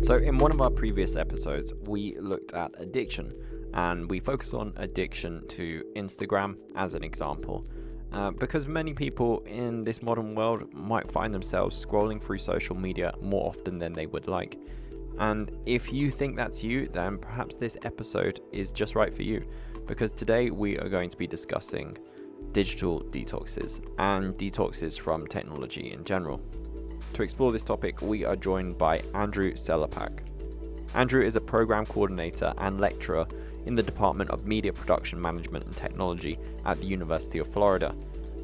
So, in one of our previous episodes, we looked at addiction and we focused on addiction to Instagram as an example. Because many people in this modern world might find themselves scrolling through social media more often than they would like. And if you think that's you, then perhaps this episode is just right for you. Because today we are going to be discussing digital detoxes and detoxes from technology in general. To explore this topic, we are joined by Andrew Selapak. Andrew is a program coordinator and lecturer in the Department of Media Production Management and Technology at the University of Florida.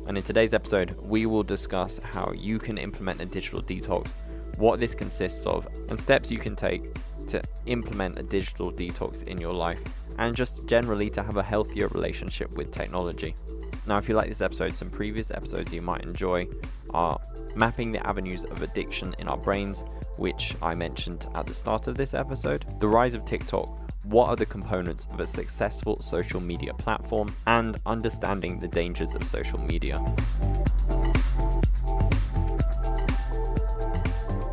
And in today's episode, we will discuss how you can implement a digital detox, what this consists of, and steps you can take to implement a digital detox in your life, and just generally to have a healthier relationship with technology. Now, if you like this episode, some previous episodes you might enjoy are mapping the avenues of addiction in our brains, which I mentioned at the start of this episode, the rise of TikTok, what are the components of a successful social media platform, and understanding the dangers of social media.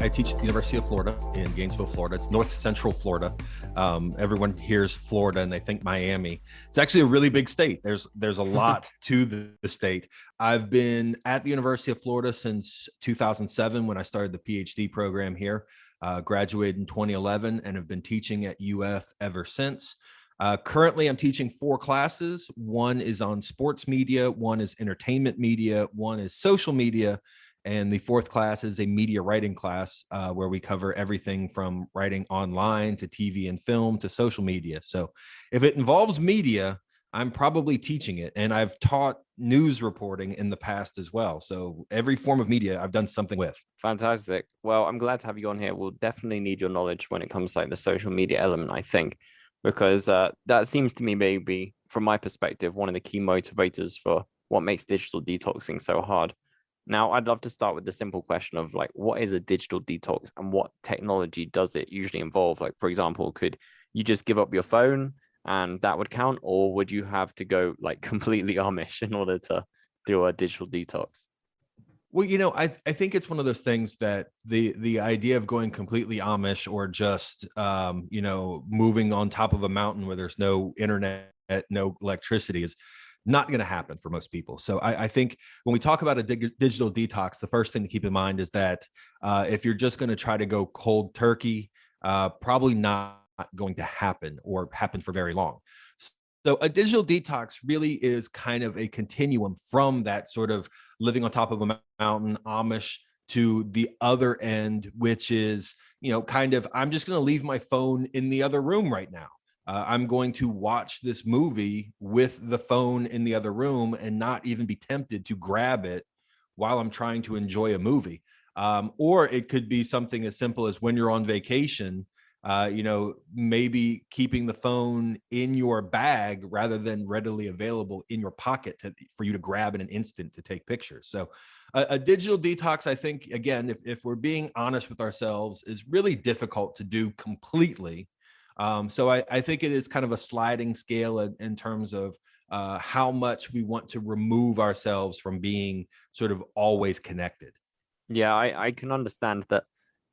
I teach at the University of Florida in Gainesville, Florida. It's North Central Florida. Everyone hears Florida and they think Miami. It's actually a really big state. There's a lot to the state. I've been at the University of Florida since 2007 when I started the PhD program here. Graduated in 2011 and have been teaching at UF ever since. Currently, I'm teaching 4 classes. One is on sports media, one is entertainment media, one is social media, and the 4th class is a media writing class where we cover everything from writing online to TV and film to social media. So if it involves media, I'm probably teaching it. And I've taught news reporting in the past as well. So every form of media I've done something with. Fantastic. Well, I'm glad to have you on here. We'll definitely need your knowledge when it comes to like the social media element, I think, because that seems to me maybe from my perspective, one of the key motivators for what makes digital detoxing so hard. Now, I'd love to start with the simple question of like, what is a digital detox and what technology does it usually involve? Like, for example, could you just give up your phone and that would count, or would you have to go like completely Amish in order to do a digital detox? Well, I think it's one of those things that the idea of going completely Amish or just, moving on top of a mountain where there's no internet, no electricity is not going to happen for most people. So I think when we talk about a digital detox, the first thing to keep in mind is that if you're just going to try to go cold turkey, probably not going to happen or happen for very long. So a digital detox really is kind of a continuum from that sort of living on top of a mountain Amish to the other end, which is, kind of, I'm just going to leave my phone in the other room right now. I'm going to watch this movie with the phone in the other room and not even be tempted to grab it while I'm trying to enjoy a movie. Or it could be something as simple as when you're on vacation, maybe keeping the phone in your bag rather than readily available in your pocket for you to grab in an instant to take pictures. So a digital detox, I think, again, if we're being honest with ourselves, is really difficult to do completely. So I think it is kind of a sliding scale in terms of how much we want to remove ourselves from being sort of always connected. Yeah, I can understand that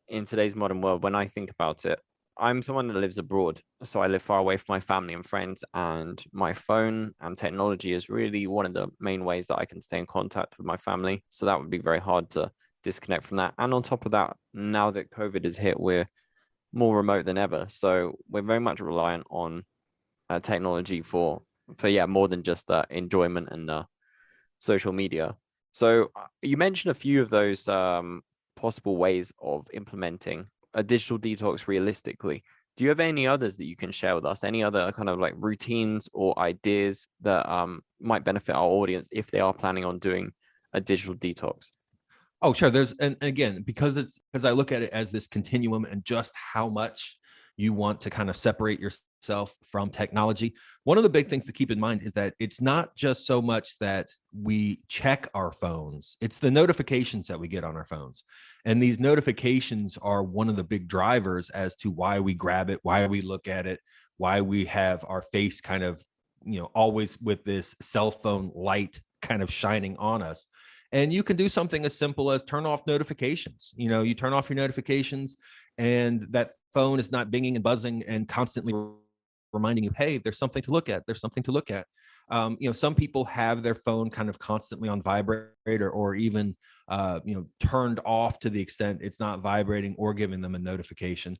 in today's modern world, when I think about it, I'm someone that lives abroad. So I live far away from my family and friends, and my phone and technology is really one of the main ways that I can stay in contact with my family. So that would be very hard to disconnect from that. And on top of that, now that COVID has hit, we're more remote than ever. So we're very much reliant on technology for more than just enjoyment and social media. So you mentioned a few of those possible ways of implementing a digital detox realistically. Do you have any others that you can share with us? Any other kind of like routines or ideas that might benefit our audience if they are planning on doing a digital detox? Oh, sure. And again, because I look at it as this continuum and just how much you want to kind of separate yourself from technology. One of the big things to keep in mind is that it's not just so much that we check our phones, it's the notifications that we get on our phones. And these notifications are one of the big drivers as to why we grab it, why we look at it, why we have our face kind of, always with this cell phone light kind of shining on us. And you can do something as simple as turn off notifications. You turn off your notifications and that phone is not binging and buzzing and constantly reminding you, hey, there's something to look at. There's something to look at. Some people have their phone kind of constantly on vibrator, or even, turned off to the extent it's not vibrating or giving them a notification.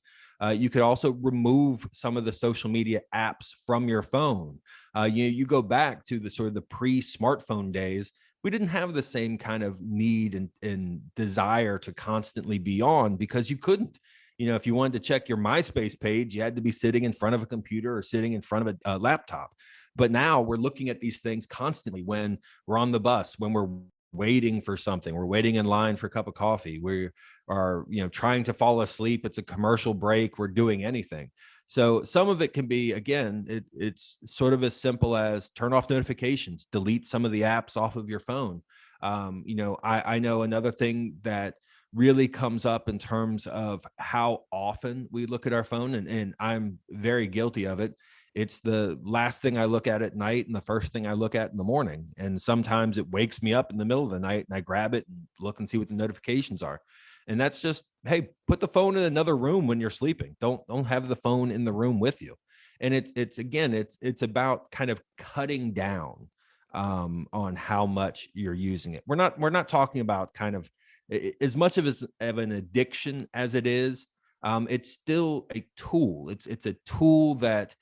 You could also remove some of the social media apps from your phone. You go back to the sort of the pre-smartphone days. We didn't have the same kind of need and desire to constantly be on, because you couldn't. If you wanted to check your MySpace page, you had to be sitting in front of a computer or sitting in front of a laptop. But now we're looking at these things constantly when we're on the bus, when we're waiting for something, we're waiting in line for a cup of coffee, we are, trying to fall asleep. It's a commercial break. We're doing anything. So some of it can be, again, it's sort of as simple as turn off notifications, delete some of the apps off of your phone. I know another thing that really comes up in terms of how often we look at our phone, and I'm very guilty of it. It's the last thing I look at night and the first thing I look at in the morning. And sometimes it wakes me up in the middle of the night and I grab it and look and see what the notifications are. And that's just, hey, put the phone in another room when you're sleeping. Don't have the phone in the room with you. And it's about kind of cutting down on how much you're using it. We're not talking about kind of as much of an addiction as it is. It's still a tool. It's a tool that,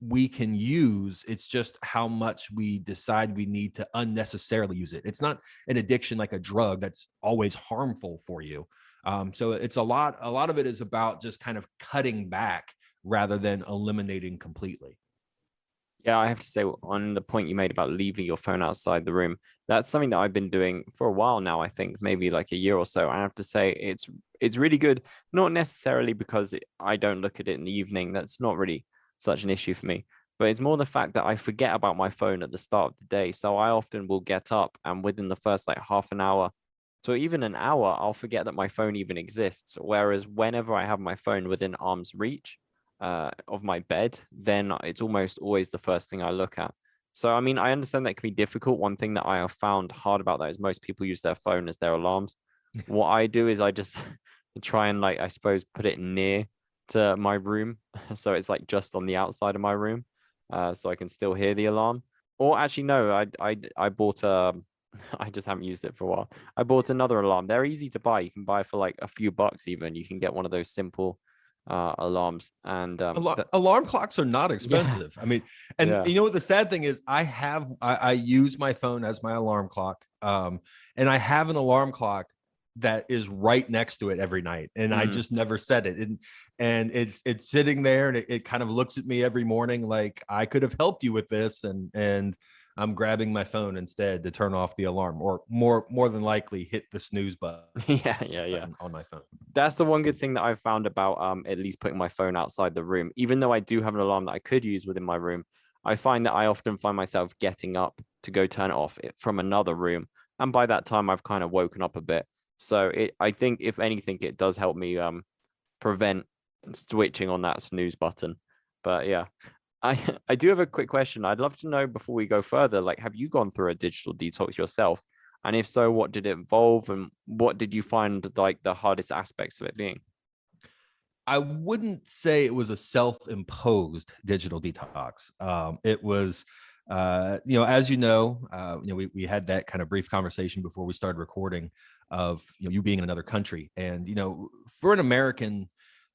we can use. It's just how much we decide we need to unnecessarily use it. It's not an addiction like a drug that's always harmful for you. So it's a lot of it is about just kind of cutting back rather than eliminating completely. Yeah, I have to say, on the point you made about leaving your phone outside the room, that's something that I've been doing for a while now. I think maybe like a year or so. I have to say it's really good, not necessarily because I don't look at it in the evening. That's not really such an issue for me, but it's more the fact that I forget about my phone at the start of the day. So I often will get up, and within the first like half an hour, so even an hour, I'll forget that my phone even exists. Whereas whenever I have my phone within arm's reach, of my bed, then it's almost always the first thing I look at. So, I mean, I understand that can be difficult. One thing that I have found hard about that is most people use their phone as their alarms. What I do is I just try and, like, I suppose, put it near to my room. So it's like just on the outside of my room, so I can still hear the alarm. Or actually, no, I bought a, I just haven't used it for a while. I bought another alarm. They're easy to buy. You can buy for like a few bucks even. You can get one of those simple alarms, and Alarm clocks are not yeah, expensive. I mean, and yeah. you know what the sad thing is, I use my phone as my alarm clock. And I have an alarm clock that is right next to it every night, and I Mm. just never set it. And it's sitting there, and it kind of looks at me every morning like I could have helped you with this, and I'm grabbing my phone instead to turn off the alarm, or more than likely hit the snooze button Yeah, yeah, yeah. on my phone. That's the one good thing that I've found about at least putting my phone outside the room. Even though I do have an alarm that I could use within my room, I find that I often find myself getting up to go turn it off from another room, and by that time I've kind of woken up a bit. So I think if anything, it does help me prevent switching on that snooze button. But yeah, I I do have a quick question. I'd love to know before we go further, like, have you gone through a digital detox yourself? And if so, what did it involve, and what did you find like the hardest aspects of it being? I wouldn't say it was a self-imposed digital detox. It was, as we had that kind of brief conversation before we started recording of, you being in another country. And, for an American,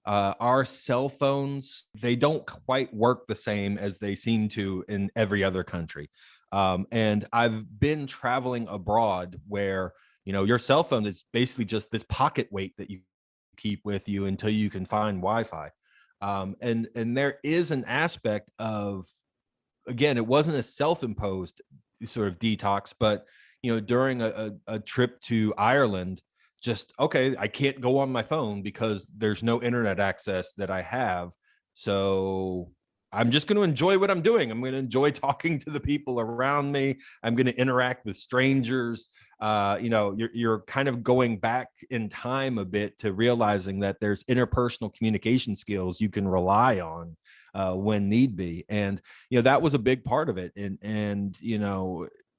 our cell phones, they don't quite work the same as they seem to in every other country. And I've been traveling abroad where, your cell phone is basically just this pocket weight that you keep with you until you can find Wi-Fi. And there is an aspect of, again, it wasn't a self-imposed sort of detox, but during a trip to Ireland, just okay, I can't go on my phone because there's no internet access that I have. So I'm just going to enjoy what I'm doing. I'm going to enjoy talking to the people around me. I'm going to interact with strangers. You're kind of going back in time a bit to realizing that there's interpersonal communication skills you can rely on when need be. And that was a big part of it. And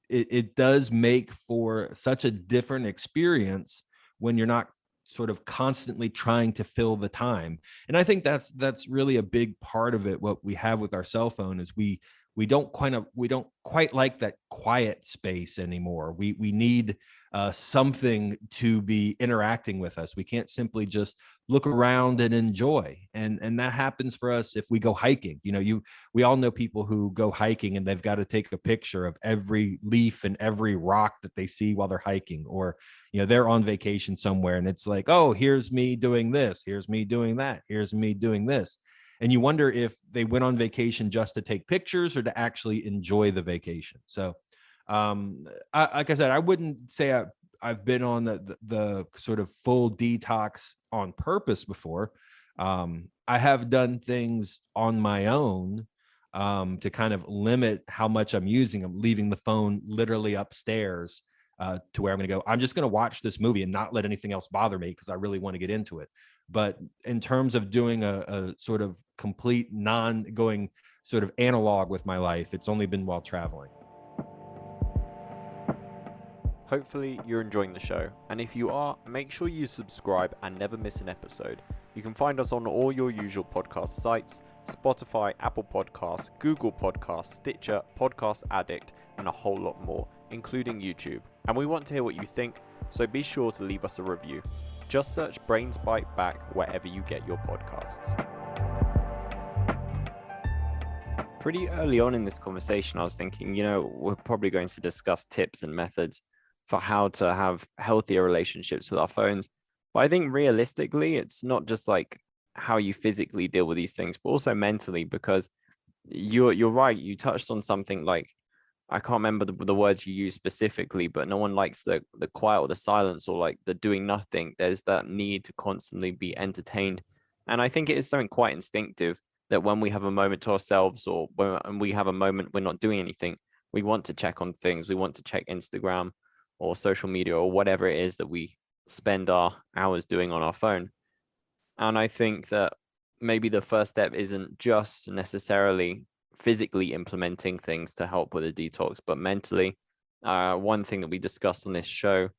it does make for such a different experience when you're not sort of constantly trying to fill the time. And I think that's really a big part of it. What we have with our cell phone is we don't quite like that quiet space anymore. We need something to be interacting with us. We can't simply just look around and enjoy. And that happens for us if we go hiking. We all know people who go hiking and they've got to take a picture of every leaf and every rock that they see while they're hiking, or they're on vacation somewhere and it's like, oh, here's me doing this, here's me doing that, here's me doing this. And you wonder if they went on vacation just to take pictures or to actually enjoy the vacation. So like I said, I wouldn't say I've been on the sort of full detox on purpose before. I have done things on my own to kind of limit how much I'm using. I'm leaving the phone literally upstairs to where I'm going to go. I'm just going to watch this movie and not let anything else bother me because I really want to get into it. But in terms of doing a sort of complete going sort of analog with my life, it's only been while traveling. Hopefully you're enjoying the show, and if you are, make sure you subscribe and never miss an episode. You can find us on all your usual podcast sites: Spotify, Apple Podcasts, Google Podcasts, Stitcher, Podcast Addict, and a whole lot more, including YouTube. And we want to hear what you think, so be sure to leave us a review. Just search Brains Bite Back wherever you get your podcasts. Pretty early on in this conversation, I was thinking, we're probably going to discuss tips and methods for how to have healthier relationships with our phones. But I think realistically, it's not just like how you physically deal with these things, but also mentally, because you're right. You touched on something like, I can't remember the words you use specifically, but no one likes the quiet or the silence or like the doing nothing. There's that need to constantly be entertained. And I think it is something quite instinctive that when we have a moment to ourselves or when we have a moment we're not doing anything, we want to check on things. We want to check Instagram or social media or whatever it is that we spend our hours doing on our phone. And I think that maybe the first step isn't just necessarily physically implementing things to help with a detox, but mentally. One thing that we discussed on this show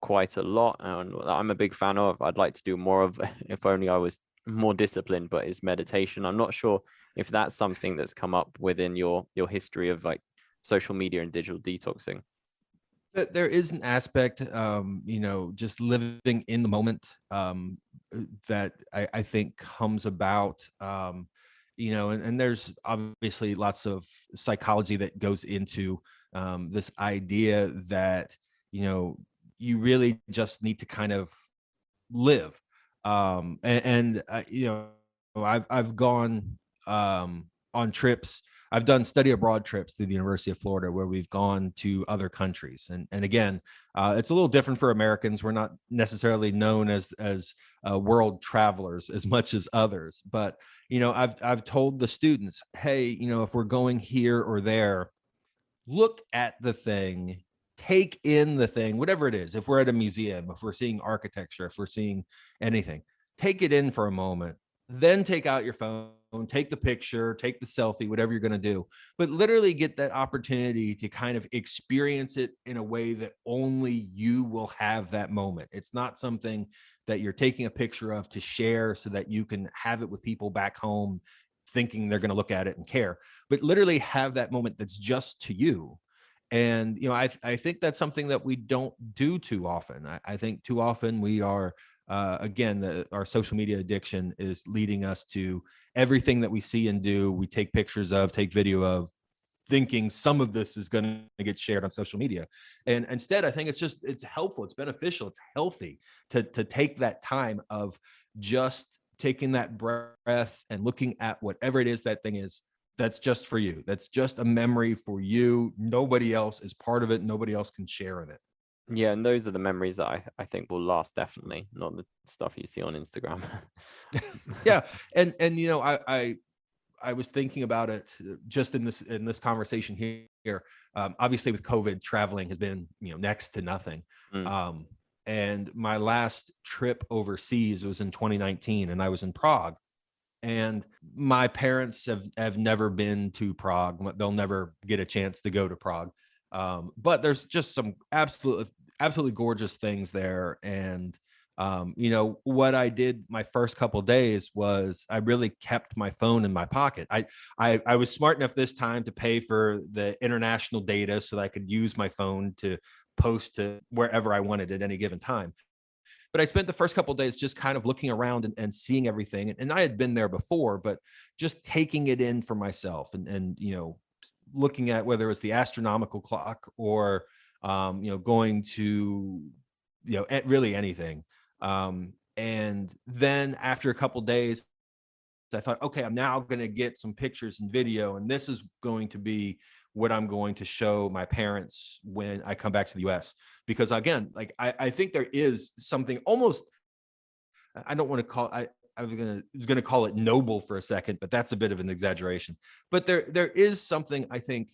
quite a lot, and I'm a big fan of, I'd like to do more of, if only I was more disciplined, but is meditation. I'm not sure if that's something that's come up within your history of like social media and digital detoxing. There is an aspect, just living in the moment, that I think comes about, and there's obviously lots of psychology that goes into this idea that, you really just need to kind of live. I've gone on trips. I've done study abroad trips through the University of Florida where we've gone to other countries. And again, it's a little different for Americans. We're not necessarily known as world travelers as much as others. But, I've told the students, hey, if we're going here or there, look at the thing, take in the thing, whatever it is. If we're at a museum, if we're seeing architecture, if we're seeing anything, take it in for a moment, then take out your phone, take the picture, take the selfie, whatever you're going to do, but literally get that opportunity to kind of experience it in a way that only you will have that moment. It's not something that you're taking a picture of to share so that you can have it with people back home thinking they're going to look at it and care, but literally have that moment that's just to you. And, I think that's something that we don't do too often. I think too often we are, again, our social media addiction is leading us to everything that we see and do. We take pictures of, take video of, thinking some of this is going to get shared on social media. And instead, I think it's helpful, it's beneficial, it's healthy to take that time of just taking that breath and looking at whatever it is that thing is that's just for you. That's just a memory for you. Nobody else is part of it. Nobody else can share in it. Yeah, and those are the memories that I think will last, definitely, not the stuff you see on Instagram. Yeah. And I was thinking about it just in this conversation here. Obviously with COVID, traveling has been, next to nothing. And my last trip overseas was in 2019 and I was in Prague. And my parents have never been to Prague. They'll never get a chance to go to Prague. But there's just some absolutely gorgeous things there. And What I did my first couple of days was I really kept my phone in my pocket. I was smart enough this time to pay for the international data so that I could use my phone to post to wherever I wanted at any given time. But I spent the first couple of days just kind of looking around and seeing everything. And I had been there before, but just taking it in for myself and looking at whether it was the astronomical clock or going to really anything. And then after a couple of days, I thought, okay, I'm now going to get some pictures and video, and this is going to be what I'm going to show my parents when I come back to the US. Because again, like I think there is something almost, I don't want to call I was gonna call it noble for a second, but that's a bit of an exaggeration. But there is something I think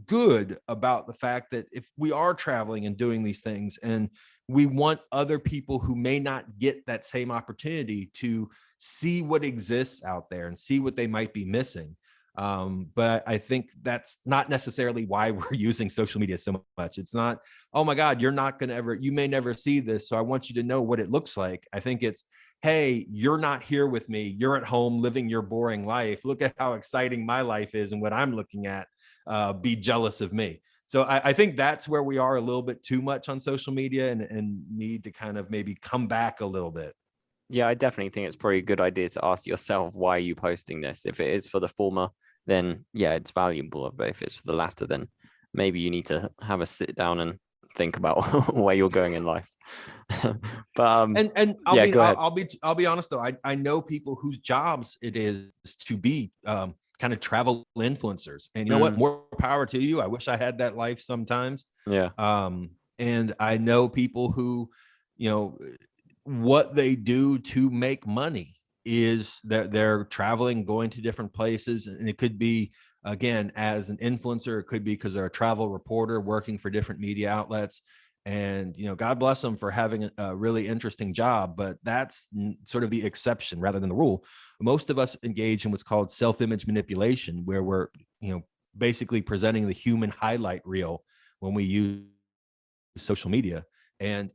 good about the fact that if we are traveling and doing these things and we want other people who may not get that same opportunity to see what exists out there and see what they might be missing. But I think that's not necessarily why we're using social media so much. It's not, oh my God, you may never see this, so I want you to know what it looks like. I think it's, hey, you're not here with me. You're at home living your boring life. Look at how exciting my life is and what I'm looking at. Be jealous of me. So I think that's where we are a little bit too much on social media and need to kind of maybe come back a little bit. Yeah, I definitely think it's probably a good idea to ask yourself, why are you posting this? If it is for the former, then yeah, it's valuable. But if it's for the latter, then maybe you need to have a sit down and think about where you're going in life. But and yeah, go ahead. I'll be honest though. I know people whose jobs it is to be kind of travel influencers, and you know what? More power to you. I wish I had that life sometimes. Yeah. And I know people who, what they do to make money is that they're traveling, going to different places, and it could be again as an influencer, it could be because they're a travel reporter working for different media outlets. And God bless them for having a really interesting job, but that's sort of the exception rather than the rule. Most of us engage in what's called self-image manipulation, where we're basically presenting the human highlight reel when we use social media. And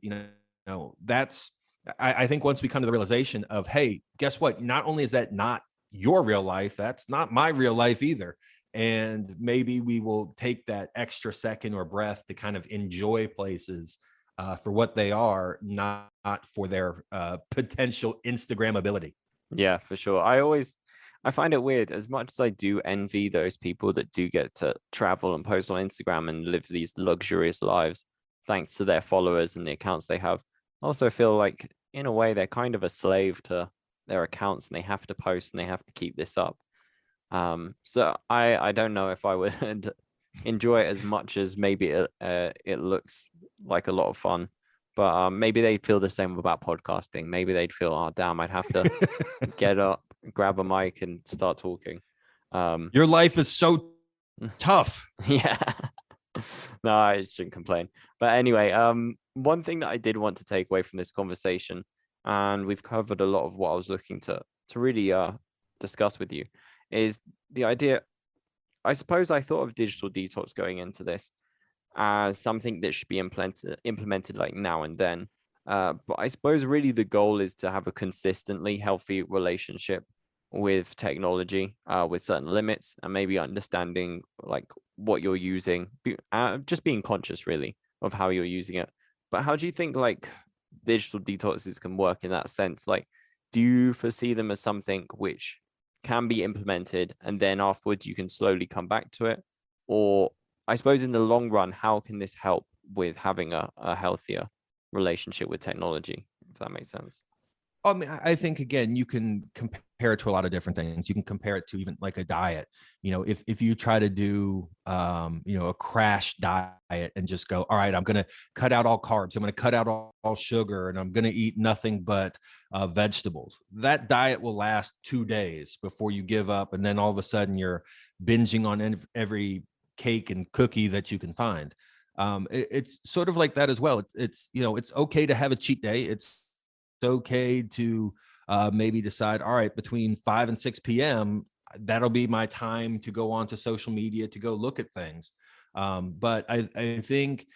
that's, I think once we come to the realization of, hey, guess what, not only is that not your real life, that's not my real life either. And maybe we will take that extra second or breath to kind of enjoy places for what they are, not for their potential Instagram ability. Yeah, for sure. I find it weird, as much as I do envy those people that do get to travel and post on Instagram and live these luxurious lives thanks to their followers and the accounts they have. I also feel like in a way they're kind of a slave to their accounts, and they have to post and they have to keep this up. So I don't know if I would enjoy it as much as maybe it looks like a lot of fun. But maybe they'd feel the same about podcasting. Maybe they'd feel, oh damn, I'd have to get up, grab a mic, and start talking. Your life is so tough. Yeah. No, I shouldn't complain. But anyway, one thing that I did want to take away from this conversation, and we've covered a lot of what I was looking to really discuss with you, is the idea. I suppose I thought of digital detox going into this as something that should be implemented like now and then. But I suppose really the goal is to have a consistently healthy relationship with technology, with certain limits, and maybe understanding like what you're using, just being conscious really of how you're using it. But how do you think like digital detoxes can work in that sense? Like, do you foresee them as something which can be implemented and then afterwards you can slowly come back to it? Or I suppose in the long run, how can this help with having a healthier relationship with technology, if that makes sense? I mean, I think again, you can compare it to a lot of different things. You can compare it to even like a diet. If you try to do, a crash diet and just go, all right, I'm going to cut out all carbs. I'm going to cut out all sugar, and I'm going to eat nothing but vegetables. That diet will last 2 days before you give up. And then all of a sudden you're binging on every cake and cookie that you can find. It's sort of like that as well. It's okay to have a cheat day. It's okay to maybe decide, all right, between 5 and 6 p.m., that'll be my time to go onto social media to go look at things. But I think,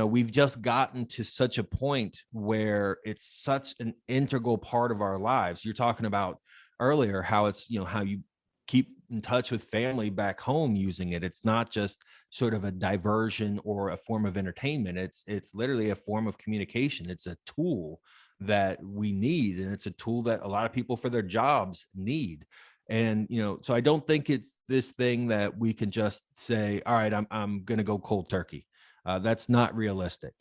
we've just gotten to such a point where it's such an integral part of our lives. You're talking about earlier how it's, how you keep in touch with family back home using it. It's not just sort of a diversion or a form of entertainment. It's literally a form of communication. It's a tool that we need, and it's a tool that a lot of people for their jobs need. And so I don't think it's this thing that we can just say, all right, I'm going to go cold turkey. That's not realistic,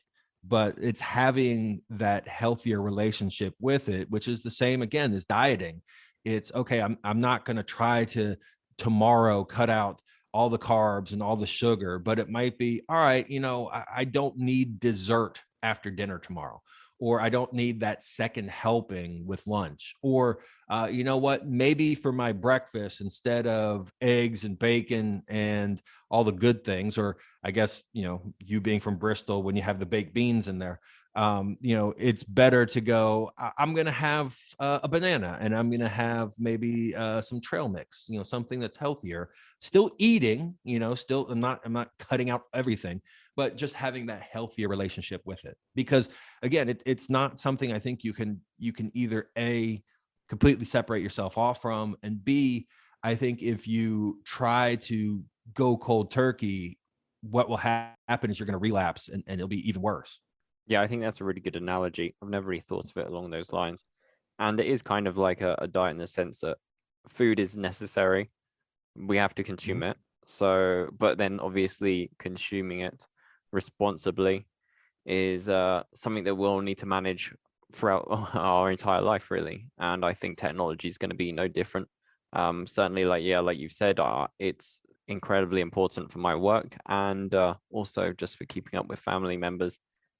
but it's having that healthier relationship with it, which is the same again as dieting. It's okay. I'm not going to try to tomorrow cut out all the carbs and all the sugar, but it might be all right. I don't need dessert after dinner tomorrow, or I don't need that second helping with lunch, or you know what, maybe for my breakfast, instead of eggs and bacon and all the good things, or I guess, you being from Bristol, when you have the baked beans in there, it's better to go, I'm going to have a banana, and I'm going to have maybe some trail mix, something that's healthier, still eating, still, I'm not cutting out everything, but just having that healthier relationship with it. Because again, it's not something I think you can either A, completely separate yourself off from, and B, I think if you try to go cold turkey, what will happen is you're going to relapse, and it'll be even worse. Yeah, I think that's a really good analogy. I've never really thought of it along those lines. And it is kind of like a diet in the sense that food is necessary. We have to consume it. So, but then obviously consuming it responsibly is something that we'll need to manage throughout our entire life, really. And I think technology is going to be no different. Certainly, like you've said, it's incredibly important for my work, and also just for keeping up with family members.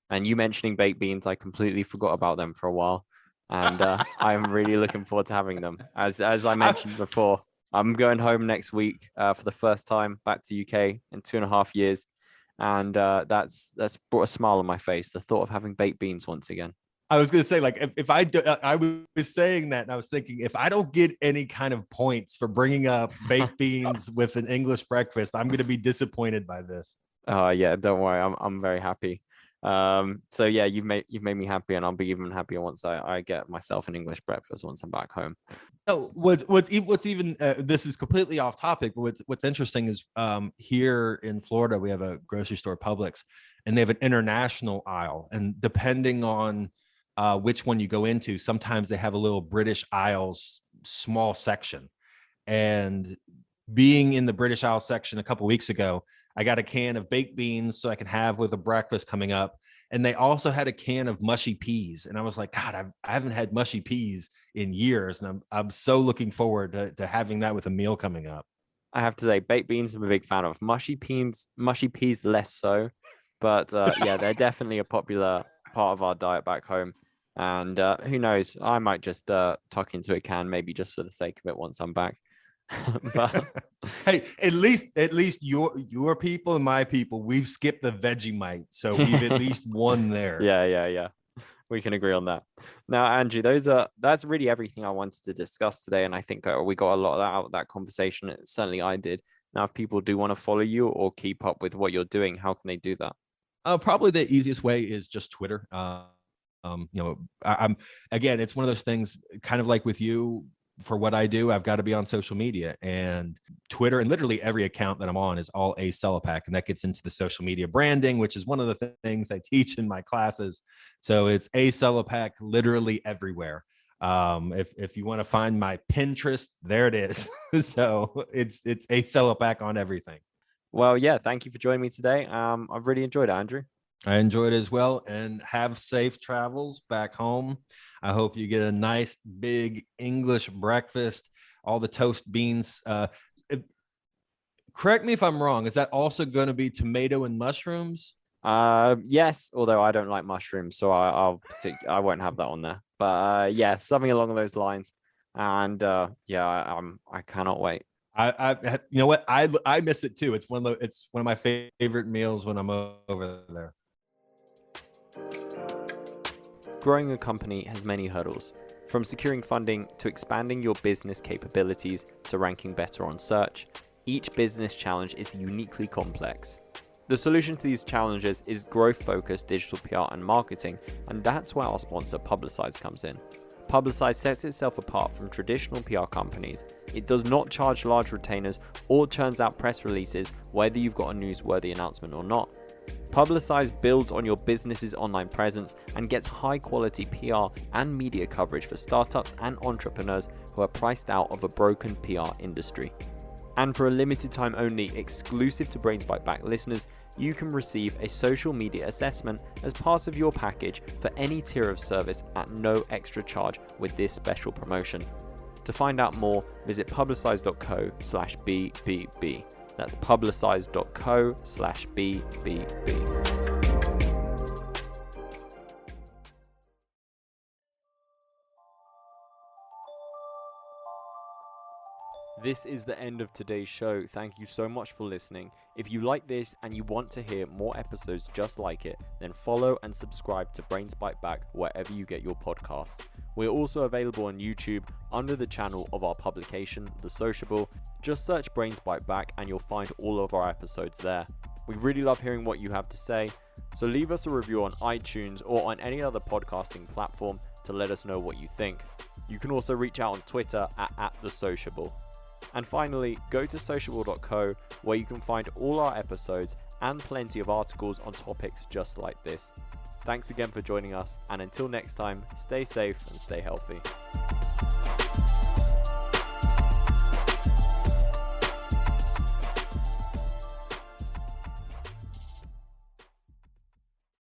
And you mentioning baked beans, I completely forgot about them for a while, and I'm really looking forward to having them. As I mentioned before, I'm going home next week for the first time back to UK in 2.5 years, and that's brought a smile on my face. The thought of having baked beans once again. I was going to say, like, if I was saying that, and I was thinking, if I don't get any kind of points for bringing up baked beans with an English breakfast, I'm going to be disappointed by this. Yeah, don't worry, I'm very happy. So yeah, you've made me happy, and I'll be even happier once I get myself an English breakfast once I'm back home. Oh, what's even this is completely off topic, but what's interesting is here in Florida we have a grocery store, Publix, and they have an international aisle, and depending on which one you go into, sometimes they have a little British Isles small section. And being in the British Isles section a couple weeks ago, I got a can of baked beans so I can have with a breakfast coming up. And they also had a can of mushy peas. And I was like, God, I haven't had mushy peas in years. And I'm so looking forward to having that with a meal coming up. I have to say, baked beans I'm a big fan of. Mushy peas less so, but yeah, they're definitely a popular part of our diet back home. And who knows, I might just tuck into a can, maybe just for the sake of it once I'm back. But Hey, at least your people and my people, we've skipped the Vegemite, so we've at least won there. yeah, we can agree on that. Now, Andrew, that's really everything I wanted to discuss today, and I think we got a lot of that out of that conversation. Certainly, I did. Now, if people do want to follow you or keep up with what you're doing, how can they do that? Probably the easiest way is just Twitter. I'm again, it's one of those things, kind of like with you. For what I do, I've got to be on social media, and Twitter, and literally every account that I'm on is all A Celopac, and that gets into the social media branding, which is one of the things I teach in my classes. So it's A Celopac literally everywhere. If you want to find my Pinterest, there it is. So it's A Celopac on everything. Well, yeah, thank you for joining me today. I've really enjoyed it, Andrew. I enjoyed it as well, and have safe travels back home. I hope you get a nice big English breakfast, all the toast beans. Correct me if I'm wrong. Is that also going to be tomato and mushrooms? Yes, although I don't like mushrooms, so I won't have that on there. But yeah, something along those lines. And yeah, I cannot wait. You know what? I miss it too. It's one of my favorite meals when I'm over there. Growing a company has many hurdles, from securing funding to expanding your business capabilities to ranking better on search. Each business challenge is uniquely complex. The solution to these challenges is growth-focused digital PR and marketing, and that's where our sponsor Publicize comes in. Publicize sets itself apart from traditional PR companies. It does not charge large retainers or churns out press releases whether you've got a newsworthy announcement or not. Publicize builds on your business's online presence and gets high-quality PR and media coverage for startups and entrepreneurs who are priced out of a broken PR industry. And for a limited time only, exclusive to Brains Bite Back listeners, you can receive a social media assessment as part of your package for any tier of service at no extra charge with this special promotion. To find out more, visit publicize.co/BBB. That's publicize.co/BBB. This is the end of today's show. Thank you so much for listening. If you like this and you want to hear more episodes just like it, then follow and subscribe to Brains Bite Back wherever you get your podcasts. We're also available on YouTube under the channel of our publication, The Sociable. Just search Brains Bite Back and you'll find all of our episodes there. We really love hearing what you have to say, so leave us a review on iTunes or on any other podcasting platform to let us know what you think. You can also reach out on Twitter at The Sociable. And finally, go to sociable.co where you can find all our episodes and plenty of articles on topics just like this. Thanks again for joining us, and until next time, stay safe and stay healthy.